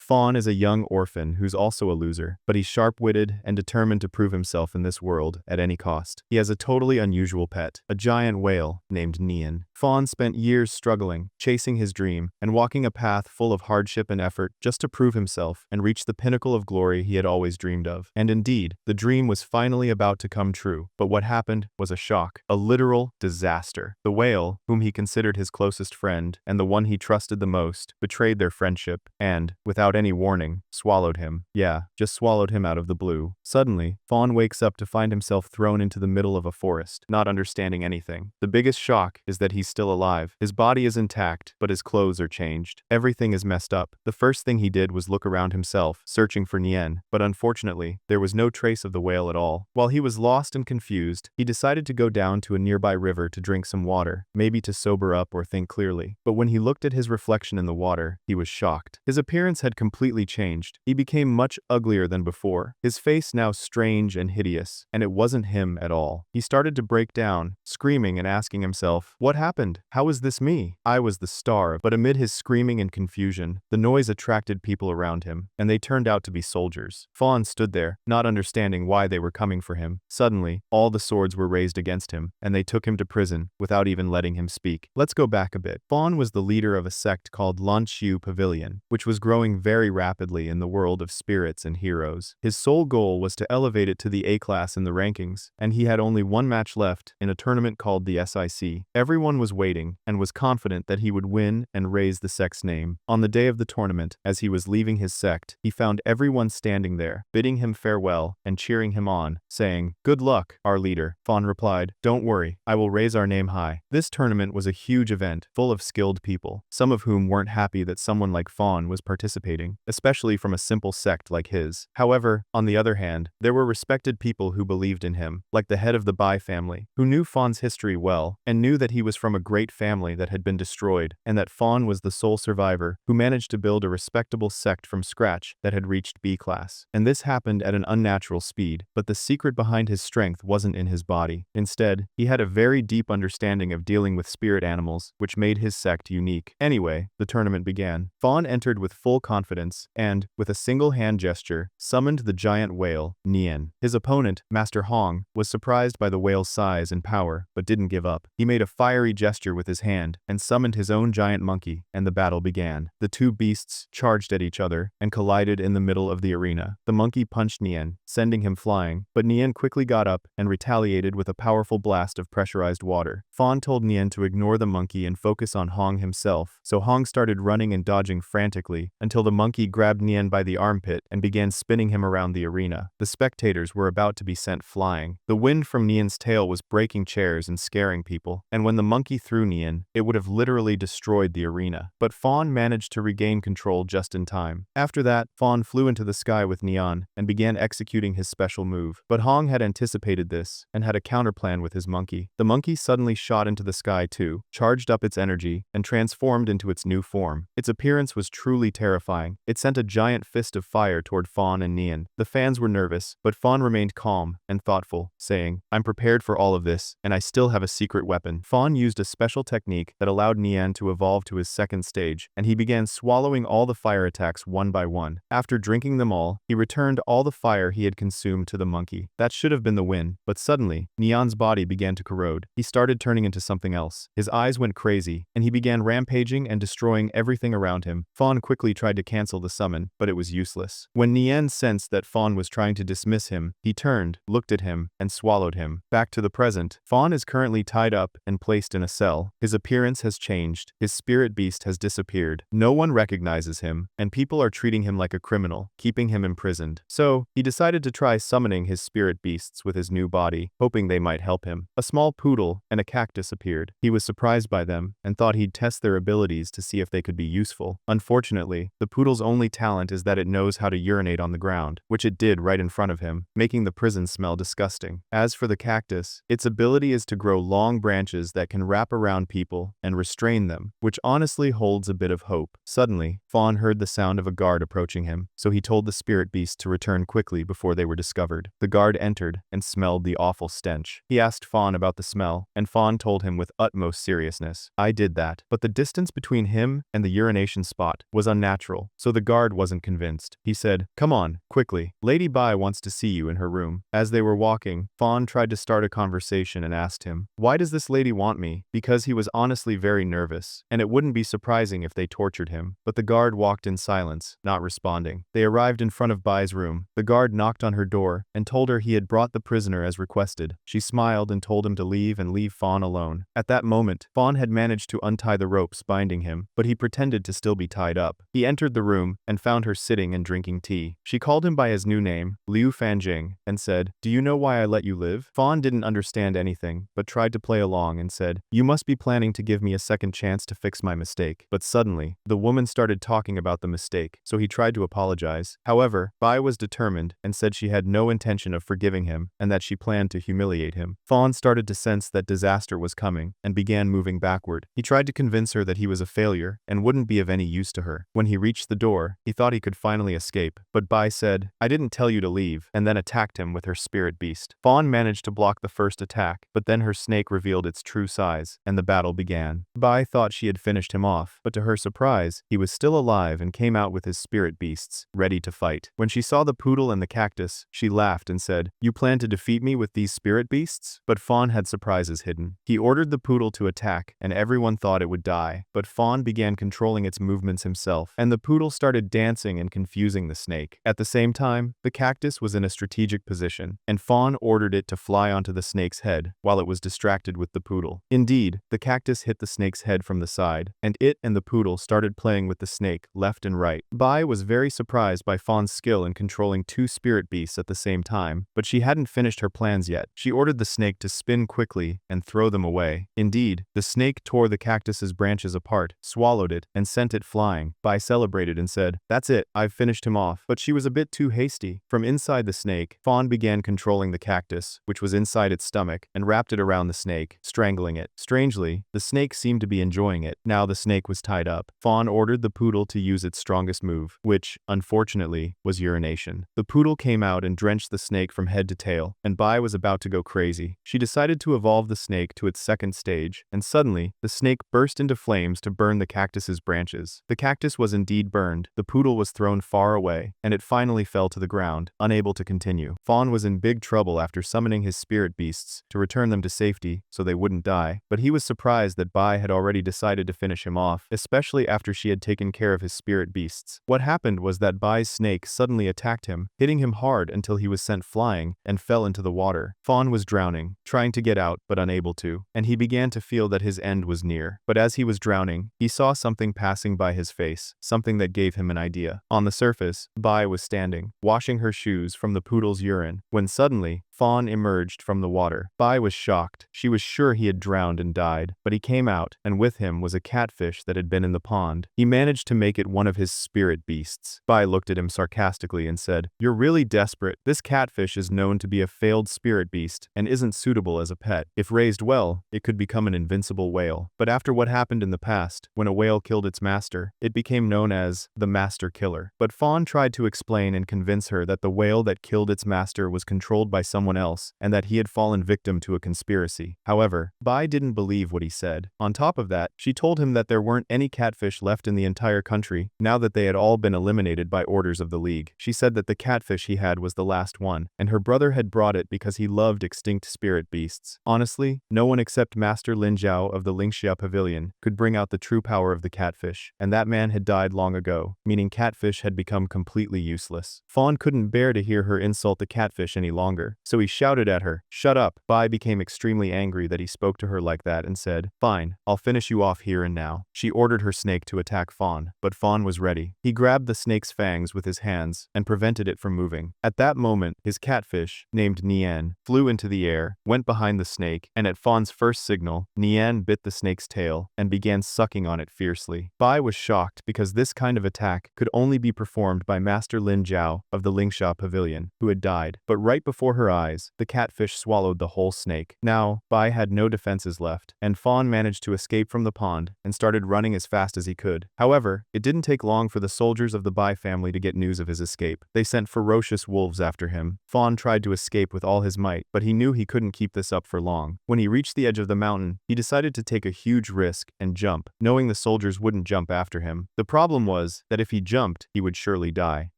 Fawn is a young orphan who's also a loser, but he's sharp-witted and determined to prove himself in this world at any cost. He has a totally unusual pet, a giant whale named Neon. Fawn spent years struggling, chasing his dream, and walking a path full of hardship and effort just to prove himself and reach the pinnacle of glory he had always dreamed of. And indeed, the dream was finally about to come true. But what happened was a shock, a literal disaster. The whale, whom he considered his closest friend and the one he trusted the most, betrayed their friendship and, without any warning, swallowed him. Yeah, just swallowed him out of the blue. Suddenly, Fawn wakes up to find himself thrown into the middle of a forest, not understanding anything. The biggest shock is that he's still alive. His body is intact, but his clothes are changed. Everything is messed up. The first thing he did was look around himself, searching for Nien, but unfortunately, there was no trace of the whale at all. While he was lost and confused, he decided to go down to a nearby river to drink some water, maybe to sober up or think clearly. But when he looked at his reflection in the water, he was shocked. His appearance had completely changed. He became much uglier than before, his face now strange and hideous, and it wasn't him at all. He started to break down, screaming and asking himself, "What happened? How is this me? I was the star." But amid his screaming and confusion, the noise attracted people around him, and they turned out to be soldiers. Fawn stood there, not understanding why they were coming for him. Suddenly, all the swords were raised against him, and they took him to prison, without even letting him speak. Let's go back a bit. Fawn was the leader of a sect called Lanqiu Pavilion, which was growing very rapidly in the world of spirits and heroes. His sole goal was to elevate it to the A-class in the rankings, and he had only one match left in a tournament called the SIC. Everyone was waiting, and was confident that he would win and raise the sect's name. On the day of the tournament, as he was leaving his sect, he found everyone standing there, bidding him farewell and cheering him on, saying, "Good luck, our leader." Fawn replied, "Don't worry, I will raise our name high." This tournament was a huge event, full of skilled people, some of whom weren't happy that someone like Fawn was participating, especially from a simple sect like his. However, on the other hand, there were respected people who believed in him, like the head of the Bai family, who knew Fawn's history well, and knew that he was from a great family that had been destroyed, and that Fawn was the sole survivor who managed to build a respectable sect from scratch that had reached B-class. And this happened at an unnatural speed, but the secret behind his strength wasn't in his body. Instead, he had a very deep understanding of dealing with spirit animals, which made his sect unique. Anyway, the tournament began. Fawn entered with full confidence, and, with a single hand gesture, summoned the giant whale, Nien. His opponent, Master Hong, was surprised by the whale's size and power, but didn't give up. He made a fiery gesture with his hand, and summoned his own giant monkey, and the battle began. The two beasts charged at each other, and collided in the middle of the arena. The monkey punched Nien, sending him flying, but Nien quickly got up and retaliated with a powerful blast of pressurized water. Fawn told Nien to ignore the monkey and focus on Hong himself, so Hong started running and dodging frantically, until the monkey grabbed Nien by the armpit and began spinning him around the arena. The spectators were about to be sent flying. The wind from Nien's tail was breaking chairs and scaring people, and when the monkey threw Nien, it would have literally destroyed the arena. But Fawn managed to regain control just in time. After that, Fawn flew into the sky with Neon and began executing his special move. But Hong had anticipated this and had a counterplan with his monkey. The monkey suddenly shot into the sky too, charged up its energy, and transformed into its new form. Its appearance was truly terrifying. It sent a giant fist of fire toward Fawn and Nien. The fans were nervous, but Fawn remained calm and thoughtful, saying, "I'm prepared for all of this, and I still have a secret weapon." Fawn used a special technique that allowed Nien to evolve to his second stage, and he began swallowing all the fire attacks one by one. After drinking them all, he returned all the fire he had consumed to the monkey. That should have been the win, but suddenly, Nien's body began to corrode. He started turning into something else. His eyes went crazy, and he began rampaging and destroying everything around him. Fawn quickly tried to cancel the summon, but it was useless. When Nien sensed that Fawn was trying to dismiss him, he turned, looked at him, and swallowed him. Back to the present. Fawn is currently tied up and placed in a cell. His appearance has changed. His spirit beast has disappeared. No one recognizes him, and people are treating him like a criminal, keeping him imprisoned. So, he decided to try summoning his spirit beasts with his new body, hoping they might help him. A small poodle and a cactus appeared. He was surprised by them, and thought he'd test their abilities to see if they could be useful. Unfortunately, the poodle's only talent is that it knows how to urinate on the ground, which it did right in front of him, making the prison smell disgusting. As for the cactus, its ability is to grow long branches that can wrap around people and restrain them, which honestly holds a bit of hope. Suddenly, Fawn heard the sound of a guard approaching him, so he told the spirit beast to return quickly before they were discovered. The guard entered and smelled the awful stench. He asked Fawn about the smell, and Fawn told him with utmost seriousness, "I did that." But the distance between him and the urination spot was unnatural, so the guard wasn't convinced. He said, "Come on, quickly. Lady Bai wants to see you in her room." As they were walking, Fawn tried to start a conversation and asked him, "Why does this lady want me?" Because he was honestly very nervous, and it wouldn't be surprising if they tortured him. But the guard walked in silence, not responding. They arrived in front of Bai's room. The guard knocked on her door and told her he had brought the prisoner as requested. She smiled and told him to leave and leave Fawn alone. At that moment, Fawn had managed to untie the ropes binding him, but he pretended to still be tied up. He entered the room and found her sitting and drinking tea. She called him by his new name, Liu Fanjing, and said, "Do you know why I let you live?" Fawn didn't understand anything, but tried to play along and said, "You must be planning to give me a second chance to fix my mistake." But suddenly, the woman started talking about the mistake, so he tried to apologize. However, Bai was determined and said she had no intention of forgiving him and that she planned to humiliate him. Fawn started to sense that disaster was coming and began moving backward. He tried to convince her that he was a failure and wouldn't be of any use to her. When he reached the door, he thought he could finally escape, but Bai said, "I didn't tell you to leave," and then attacked him with her spirit beast. Fawn managed to block the first attack, but then her snake revealed its true size, and the battle began. Bai thought she had finished him off, but to her surprise, he was still alive and came out with his spirit beasts, ready to fight. When she saw the poodle and the cactus, she laughed and said, "You plan to defeat me with these spirit beasts?" But Fawn had surprises hidden. He ordered the poodle to attack, and everyone thought it would die, but Fawn began controlling its movements himself, and the poodle started dancing and confusing the snake. At the same time, the cactus was in a strategic position, and Fawn ordered it to fly onto the snake's head, while it was distracted with the poodle. Indeed, the cactus hit the snake's head from the side, and it and the poodle started playing with the snake left and right. Bai was very surprised by Fawn's skill in controlling two spirit beasts at the same time, but she hadn't finished her plans yet. She ordered the snake to spin quickly and throw them away. Indeed, the snake tore the cactus's branches apart, swallowed it, and sent it flying. Bai celebrated and said, "That's it, I've finished him off." But she was a bit too hasty. From inside the snake, Fawn began controlling the cactus, which was inside its stomach, and wrapped it around the snake, strangling it. Strangely, the snake seemed to be enjoying it. Now the snake was tied up. Fawn ordered the poodle to use its strongest move, which, unfortunately, was urination. The poodle came out and drenched the snake from head to tail, and Bai was about to go crazy. She decided to evolve the snake to its second stage, and suddenly, the snake burst into flames to burn the cactus's branches. The cactus was indeed burned, the poodle was thrown far away, and it finally fell to the ground, unable to continue. Fawn was in big trouble after summoning his spirit beasts to return them to safety so they wouldn't die, but he was surprised that Bai had already decided to finish him off, especially after she had taken care of his spirit beasts. What happened was that Bai's snake suddenly attacked him, hitting him hard until he was sent flying and fell into the water. Fawn was drowning, trying to get out but unable to, and he began to feel that his end was near. But as he was drowning, he saw something passing by his face, something that gave him an idea. On the surface, Bai was standing, washing her shoes from the poodle's urine, when suddenly, Fawn emerged from the water. Bai was shocked. She was sure he had drowned and died, but he came out, and with him was a catfish that had been in the pond. He managed to make it one of his spirit beasts. Bai looked at him sarcastically and said, "You're really desperate. This catfish is known to be a failed spirit beast and isn't suitable as a pet. If raised well, it could become an invincible whale. But after what happened in the past, when a whale killed its master, it became known as the master killer." But Fawn tried to explain and convince her that the whale that killed its master was controlled by someone else, and that he had fallen victim to a conspiracy. However, Bai didn't believe what he said. On top of that, she told him that there weren't any catfish left in the entire country, now that they had all been eliminated by orders of the League. She said that the catfish he had was the last one, and her brother had brought it because he loved extinct spirit beasts. Honestly, no one except Master Lin Zhao of the Lingxia Pavilion could bring out the true power of the catfish, and that man had died long ago, meaning catfish had become completely useless. Fawn couldn't bear to hear her insult the catfish any longer, so he shouted at her, "Shut up!" Bai became extremely angry that he spoke to her like that and said, "Fine, I'll finish you off here and now." She ordered her snake to attack Fawn, but Fawn was ready. He grabbed the snake's fangs with his hands and prevented it from moving. At that moment, his catfish, named Nian, flew into the air, went behind the snake, and at Fawn's first signal, Nian bit the snake's tail and began sucking on it fiercely. Bai was shocked because this kind of attack could only be performed by Master Lin Zhao of the Lingxia Pavilion, who had died. But right before her eyes, the catfish swallowed the whole snake. Now, Bai had no defenses left, and Fawn managed to escape from the pond and started running as fast as he could. However, However, it didn't take long for the soldiers of the Bai family to get news of his escape. They sent ferocious wolves after him. Fawn tried to escape with all his might, but he knew he couldn't keep this up for long. When he reached the edge of the mountain, he decided to take a huge risk and jump, knowing the soldiers wouldn't jump after him. The problem was that if he jumped, he would surely die.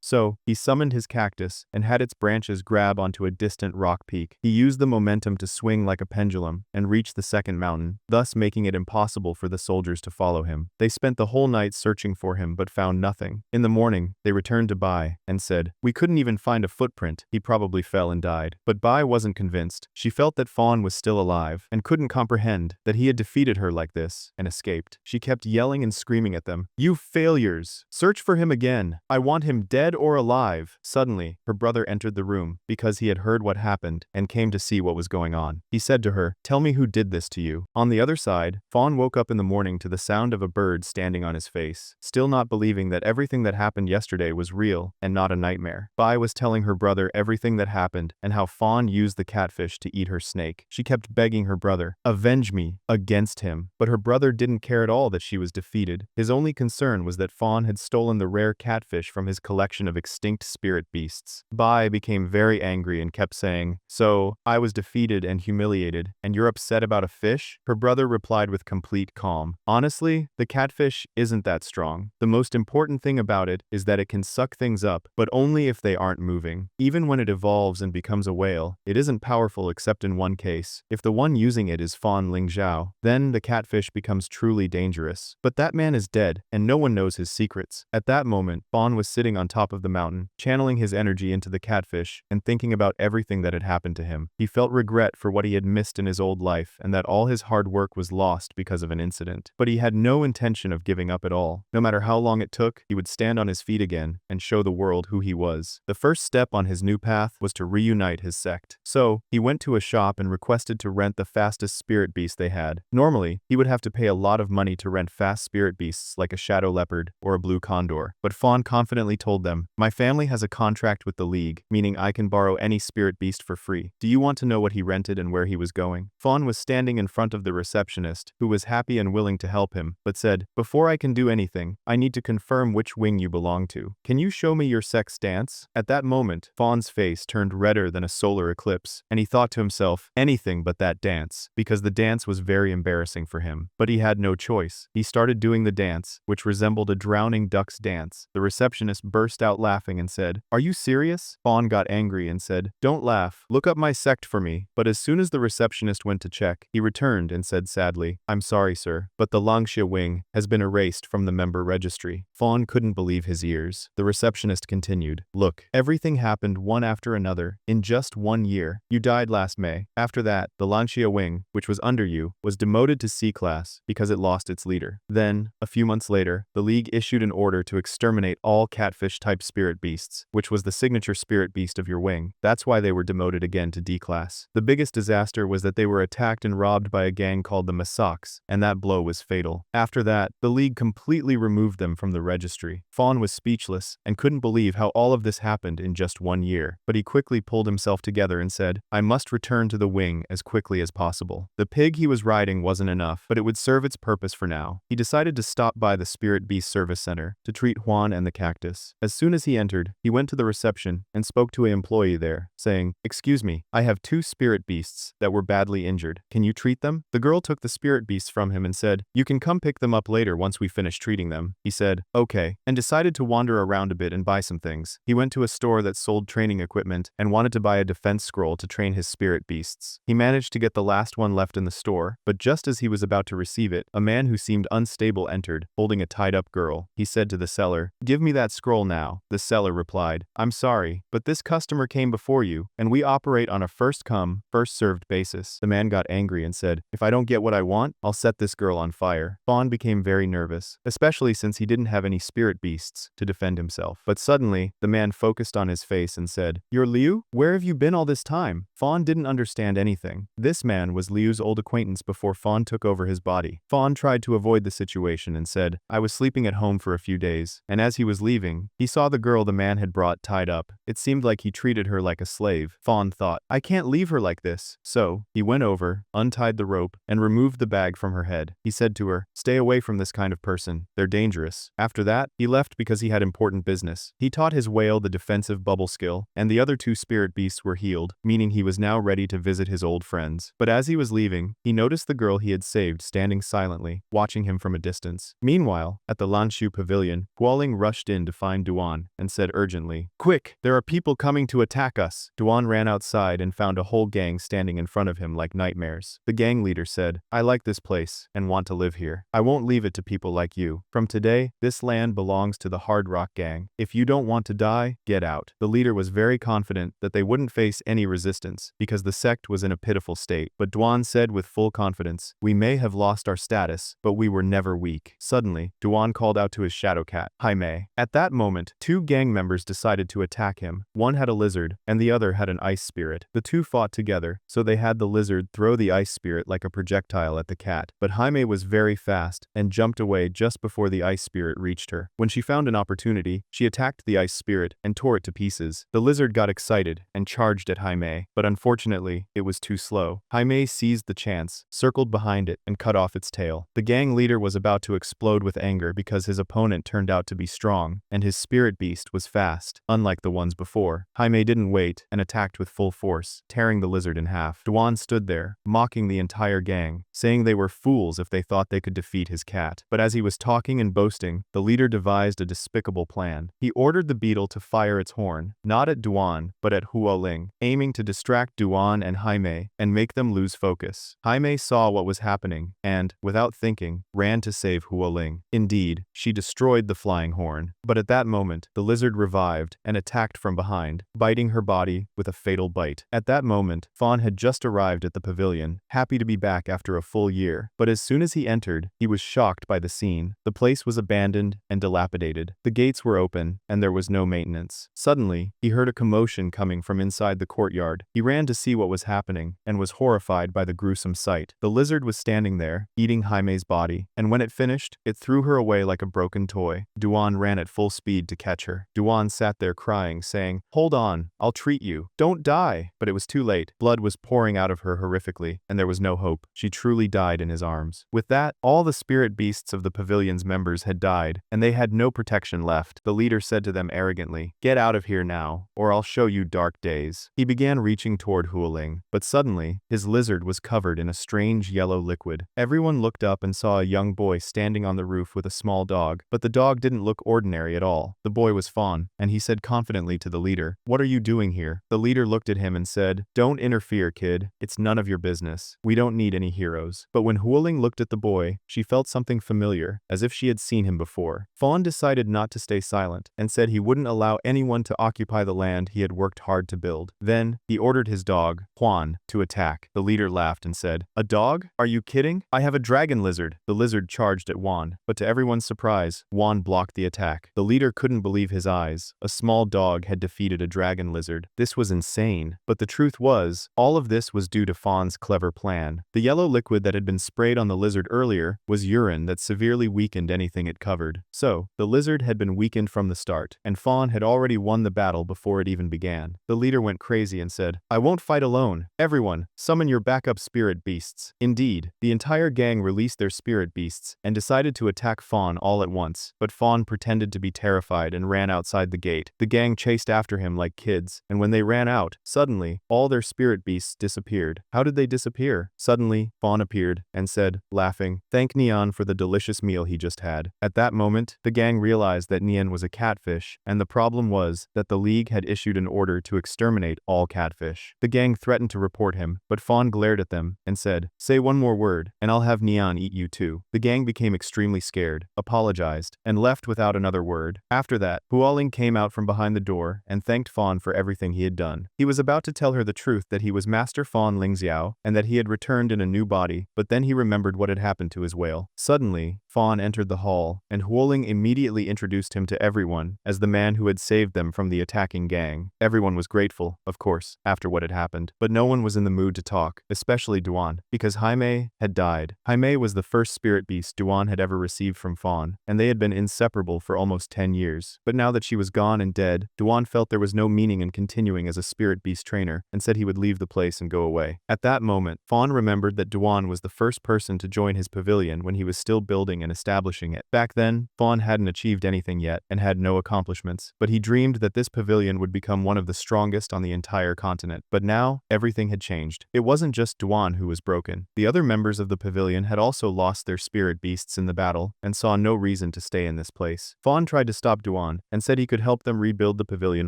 So, he summoned his cactus and had its branches grab onto a distant rock peak. He used the momentum to swing like a pendulum and reach the second mountain, thus making it impossible for the soldiers to follow him. They spent the whole night searching for him but found nothing. In the morning, they returned to Bai and said, "We couldn't even find a footprint. He probably fell and died." But Bai wasn't convinced. She felt that Fawn was still alive and couldn't comprehend that he had defeated her like this and escaped. She kept yelling and screaming at them, "You failures! Search for him again! I want him dead or alive!" Suddenly, her brother entered the room because he had heard what happened and came to see what was going on. He said to her, "Tell me who did this to you." On the other side, Fawn woke up in the morning to the sound of a bird standing on his face, still not believing that everything that happened yesterday was real and not a nightmare. Bai was telling her brother everything that happened and how Fawn used the catfish to eat her snake. She kept begging her brother, "Avenge me," against him, but her brother didn't care at all that she was defeated. His only concern was that Fawn had stolen the rare catfish from his collection of extinct spirit beasts. Bai became very angry and kept saying, "So, I was defeated and humiliated, and you're upset about a fish?" Her brother replied with complete calm, "Honestly, the catfish isn't that strong. The most important thing about it is that it can suck things up, but only if they aren't moving. Even when it evolves and becomes a whale, it isn't powerful except in one case. If the one using it is Fawn Lingzhao, then the catfish becomes truly dangerous. But that man is dead, and no one knows his secrets." At that moment, Fawn was sitting on top of the mountain, channeling his energy into the catfish and thinking about everything that had happened to him. He felt regret for what he had missed in his old life and that all his hard work was lost because of an incident. But he had no intention of giving up at all. No matter how long it took, he would stand on his feet again and show the world who he was. The first step on his new path was to reunite his sect. So, he went to a shop and requested to rent the fastest spirit beast they had. Normally, he would have to pay a lot of money to rent fast spirit beasts like a shadow leopard or a blue condor. But Fawn confidently told them, "My family has a contract with the League, meaning I can borrow any spirit beast for free. Do you want to know what he rented and where he was going?" Fawn was standing in front of the receptionist, who was happy and willing to help him, but said, "Before I can do anything, I need to confirm which wing you belong to. Can you show me your sect's dance?" At that moment, Fawn's face turned redder than a solar eclipse, and he thought to himself, anything but that dance, because the dance was very embarrassing for him. But he had no choice. He started doing the dance, which resembled a drowning duck's dance. The receptionist burst out laughing and said, "Are you serious?" Fawn got angry and said, "Don't laugh. Look up my sect for me." But as soon as the receptionist went to check, he returned and said sadly, "I'm sorry, sir, but the Langxia wing has been erased from the member registry." Fawn couldn't believe his ears. The receptionist continued, "Look, everything happened one after another, in just 1 year. You died last May. After that, the Langxia wing, which was under you, was demoted to C-class because it lost its leader. Then, a few months later, the League issued an order to exterminate all catfish-type spirit beasts, which was the signature spirit beast of your wing. That's why they were demoted again to D-class. The biggest disaster was that they were attacked and robbed by a gang called the Masaks, and that blow was fatal. After that, the League completely removed them from the registry." Fawn was speechless and couldn't believe how all of this happened in just 1 year, but he quickly pulled himself together and said, "I must return to the wing as quickly as possible." The pig he was riding wasn't enough, but it would serve its purpose for now. He decided to stop by the Spirit Beast Service Center to treat Juan and the cactus. As soon as he entered, he went to the reception and spoke to an employee there, saying, "Excuse me, I have 2 spirit beasts that were badly injured. Can you treat them?" The girl took the spirit beasts from him and said, "You can come pick them up later once we finish treating them." He said, "Okay," and decided to wander around a bit and buy some things. He went to a store that sold training equipment and wanted to buy a defense scroll to train his spirit beasts. He managed to get the last one left in the store, but just as he was about to receive it, a man who seemed unstable entered, holding a tied-up girl. He said to the seller, "Give me that scroll now." The seller replied, "I'm sorry, but this customer came before you, and we operate on a first-come, first-served basis." The man got angry and said, "If I don't get what I want, I'll set this girl on fire." Fawn became very nervous, especially since he didn't have any spirit beasts to defend himself. But suddenly, the man focused on his face and said, "You're Liu? Where have you been all this time?" Fawn didn't understand anything. This man was Liu's old acquaintance before Fawn took over his body. Fawn tried to avoid the situation and said, "I was sleeping at home for a few days," and as he was leaving, he saw the girl the man had brought tied up. It seemed like he treated her like a slave. Fawn thought, "I can't leave her like this." So, he went over, untied the rope, and removed the bag from her head. He said to her, "Stay away from this kind of person. They're dangerous. After that, he left because he had important business. He taught his whale the defensive bubble skill, and the other two spirit beasts were healed, meaning he was now ready to visit his old friends. But as he was leaving, he noticed the girl he had saved standing silently, watching him from a distance. Meanwhile, at the Lanshu pavilion, Hualing rushed in to find Duan and said urgently, "Quick! There are people coming to attack us!" Duan ran outside and found a whole gang standing in front of him like nightmares. The gang leader said, "I like this place and want to live here. I won't leave it to people like you. From today, this land belongs to the Hard Rock Gang. If you don't want to die, get out." The leader was very confident that they wouldn't face any resistance because the sect was in a pitiful state. But Duan said with full confidence, "We may have lost our status, but we were never weak." Suddenly, Duan called out to his shadow cat, Jaime. At that moment, two gang members decided to attack him. One had a lizard, and the other had an ice spirit. The two fought together, so they had the lizard throw the ice spirit like a projectile at the cat. But Jaime was very fast and jumped away just before the ice spirit reached her. When she found an opportunity, she attacked the ice spirit and tore it to pieces. The lizard got excited and charged at Jaime, but unfortunately, it was too slow. Jaime seized the chance, circled behind it, and cut off its tail. The gang leader was about to explode with anger because his opponent turned out to be strong, and his spirit beast was fast, unlike the ones before. Jaime didn't wait and attacked with full force, tearing the lizard in half. Duan stood there, mocking the entire gang, saying they were fools if they thought they could defeat his cat. But as he was talking and boasting, the leader devised a despicable plan. He ordered the beetle to fire its horn, not at Duan, but at Hualing, aiming to distract Duan and Jaime and make them lose focus. Jaime saw what was happening and, without thinking, ran to save Hualing. Indeed, she destroyed the flying horn. But at that moment, the lizard revived and attacked from behind, biting her body with a fatal bite. At that moment, Fawn had just arrived at the pavilion, happy to be back after a full year. But as soon as he entered, he was shocked by the scene. The place was abandoned and dilapidated. The gates were open, and there was no maintenance. Suddenly, he heard a commotion coming from inside the courtyard. He ran to see what was happening, and was horrified by the gruesome sight. The lizard was standing there, eating Jaime's body, and when it finished, it threw her away like a broken toy. Duan ran at full speed to catch her. Duan sat there crying, saying, "Hold on, I'll treat you. Don't die." But it was too late. Blood was pouring out of her horrifically, and there was no hope. She truly died in his arms. With that, all the spirit beasts of the pavilion's members had died, and they had no protection left. The leader said to them arrogantly, "Get out of here now, or I'll show you dark days." He began reaching toward Hualing, but suddenly, his lizard was covered in a strange yellow liquid. Everyone looked up and saw a young boy standing on the roof with a small dog, but the dog didn't look ordinary at all. The boy was Fawn, and he said confidently to the leader, "What are you doing here?" The leader looked at him and said, "Don't interfere, kid. It's none of your business. We don't need any heroes." But when Hualing looked at the boy, she felt something familiar, as if she had seen him before. Fawn decided not to stay silent, and said he wouldn't allow anyone to occupy the land he had worked hard to build. Then, he ordered his dog, Juan, to attack. The leader laughed and said, "A dog? Are you kidding? I have a dragon lizard." The lizard charged at Juan, but to everyone's surprise, Juan blocked the attack. The leader couldn't believe his eyes. A small dog had defeated a dragon lizard. This was insane. But the truth was, all of this was due to Fawn's clever plan. The yellow liquid that had been sprayed on the lizard earlier was urine that severely weakened anything it covered. So, the lizard had been weakened from the start, and Fawn had already won the battle before it even began. The leader went crazy and said, "I won't fight alone. Everyone, summon your backup spirit beasts." Indeed, the entire gang released their spirit beasts and decided to attack Fawn all at once, but Fawn pretended to be terrified and ran outside the gate. The gang chased after him like kids, and when they ran out, suddenly, all their spirit beasts disappeared. How did they disappear? Suddenly, Fawn appeared and said, laughing, "Thank Neon for the delicious meal he just had." At that moment, the gang realized that Neon was a catfish, and the problem was that the League had issued an order to exterminate all catfish. The gang threatened to report him, but Fawn glared at them and said, "Say one more word, and I'll have Neon eat you too." The gang became extremely scared, apologized, and left without another word. After that, Hualing came out from behind the door and thanked Fawn for everything he had done. He was about to tell her the truth that he was Master Fawn Lingxiao and that he had returned in a new body, but then he remembered what had happened to his whale. Suddenly, Fawn entered the hall, and Hualing immediately introduced him to everyone as the man who had saved them from the attacking gang. Everyone was grateful, of course, after what had happened, but no one was in the mood to talk, especially Duan, because Jaime had died. Jaime was the first spirit beast Duan had ever received from Fawn, and they had been inseparable for almost 10 years. But now that she was gone and dead, Duan felt there was no meaning in continuing as a spirit beast trainer, and said he would leave the place and go away. At that moment, Fawn remembered that Duan was the first person to join his pavilion when he was still building and establishing demolishing it. Back then, Fawn hadn't achieved anything yet and had no accomplishments, but he dreamed that this pavilion would become one of the strongest on the entire continent. But now, everything had changed. It wasn't just Duan who was broken. The other members of the pavilion had also lost their spirit beasts in the battle and saw no reason to stay in this place. Fawn tried to stop Duan and said he could help them rebuild the pavilion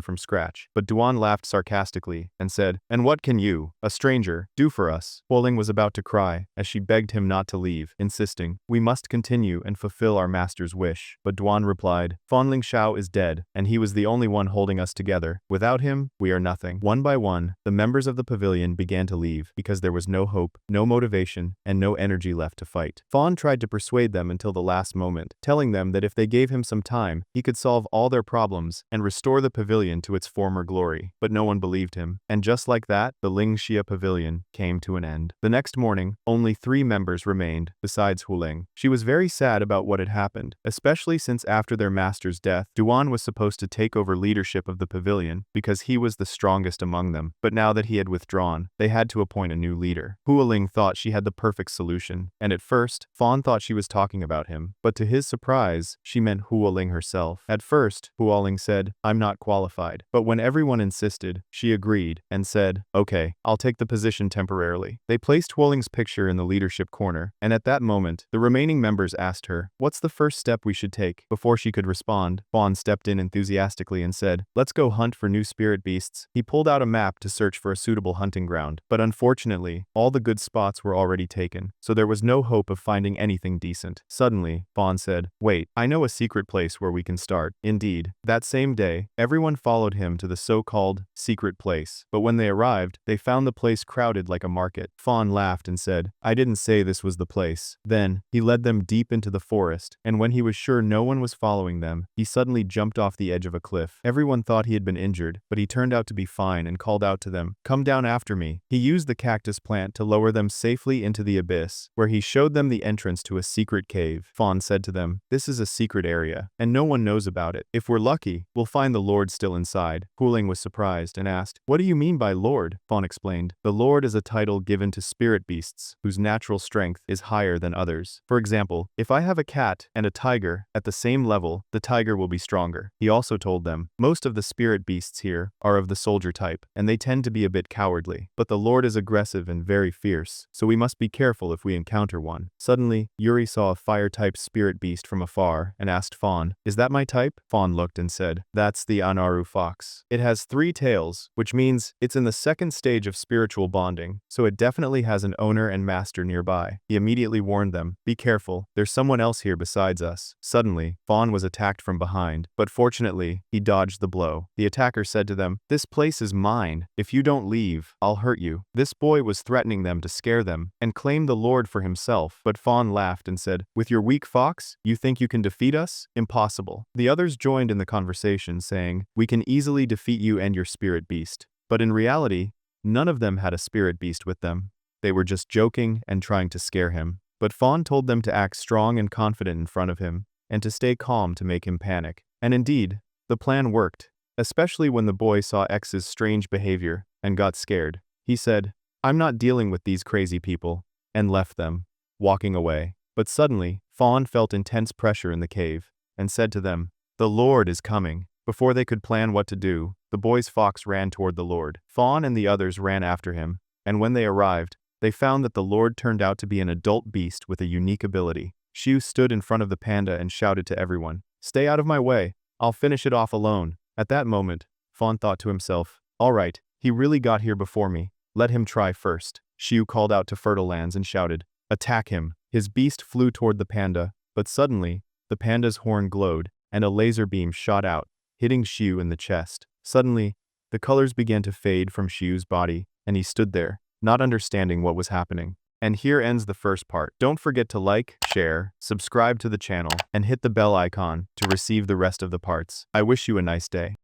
from scratch, but Duan laughed sarcastically and said, "And what can you, a stranger, do for us?" Huoling was about to cry as she begged him not to leave, insisting, "We must continue and fulfill our master's wish." But Duan replied, "Fanling Shao is dead, and he was the only one holding us together. Without him, we are nothing." One by one, the members of the pavilion began to leave because there was no hope, no motivation, and no energy left to fight. Fawn tried to persuade them until the last moment, telling them that if they gave him some time, he could solve all their problems and restore the pavilion to its former glory. But no one believed him, and just like that, the Lingxia pavilion came to an end. The next morning, only 3 members remained, besides Huling. She was very sad about what had happened, especially since after their master's death, Duan was supposed to take over leadership of the pavilion because he was the strongest among them. But now that he had withdrawn, they had to appoint a new leader. Huling thought she had the perfect solution, and at first, Fawn thought she was talking about him, but to his surprise, she meant Huoling herself. At first, Huoling said, "I'm not qualified," but when everyone insisted, she agreed and said, "Okay, I'll take the position temporarily." They placed Huoling's picture in the leadership corner, and at that moment, the remaining members asked her, "What's the first step we should take?" Before she could respond, Fawn stepped in enthusiastically and said, "Let's go hunt for new spirit beasts." He pulled out a map to search for a suitable hunting ground, but unfortunately, all the good spots were already taken, so there was no hope of finding anything decent. Suddenly, Fawn said, "Wait, I know a secret place where we can start." Indeed, that same day, everyone followed him to the so-called secret place, but when they arrived, they found the place crowded like a market. Fawn laughed and said, "I didn't say this was the place." Then, he led them deep into the forest, and when he was sure no one was following them, he suddenly jumped off the edge of a cliff. Everyone thought he had been injured, but he turned out to be fine and called out to them, "Come down after me." He used the cactus plant to lower them safely into the abyss, where he showed them the entrance to a secret cave. Fawn said to them, "This is a secret area, and no one knows about it. If we're lucky, we'll find the Lord still inside." Huling was surprised and asked, "What do you mean by Lord?" Fawn explained, "The Lord is a title given to spirit beasts whose natural strength is higher than others. For example, if I have a cat and a tiger at the same level, the tiger will be stronger." He also told them, "Most of the spirit beasts here are of the soldier type, and they tend to be a bit cowardly. But the Lord is aggressive and very fierce, so we must be careful if we encounter one." Suddenly, Yuri saw a fire-type spirit beast from afar and asked Fawn, "Is that my type?" Fawn looked and said, "That's the Anaru fox. It has 3 tails, which means it's in the second stage of spiritual bonding, so it definitely has an owner and master nearby." He immediately warned them, "Be careful, there's someone else here besides us." Suddenly, Fawn was attacked from behind, but fortunately, he dodged the blow. The attacker said to them, "This place is mine. If you don't leave, I'll hurt you." This boy was threatening them to scare them and claim the Lord for himself, but Fawn laughed and said, "With your weak fox, you think you can defeat us? Impossible." The others joined in the conversation, saying, "We can easily defeat you and your spirit beast." But in reality, none of them had a spirit beast with them. They were just joking and trying to scare him. But Fawn told them to act strong and confident in front of him, and to stay calm to make him panic. And indeed, the plan worked, especially when the boy saw X's strange behavior and got scared. He said, "I'm not dealing with these crazy people," and left them, walking away. But suddenly, Fawn felt intense pressure in the cave, and said to them, "The Lord is coming." Before they could plan what to do, the boy's fox ran toward the Lord. Fawn and the others ran after him, and when they arrived, they found that the Lord turned out to be an adult beast with a unique ability. Xiu stood in front of the panda and shouted to everyone, "Stay out of my way, I'll finish it off alone." At that moment, Fawn thought to himself, "All right, he really got here before me. Let him try first." Xiu called out to Fertile Lands and shouted, "Attack him." His beast flew toward the panda, but suddenly, the panda's horn glowed, and a laser beam shot out, hitting Xiu in the chest. Suddenly, the colors began to fade from Xiu's body, and he stood there, not understanding what was happening. And here ends the first part. Don't forget to like, share, subscribe to the channel, and hit the bell icon to receive the rest of the parts. I wish you a nice day.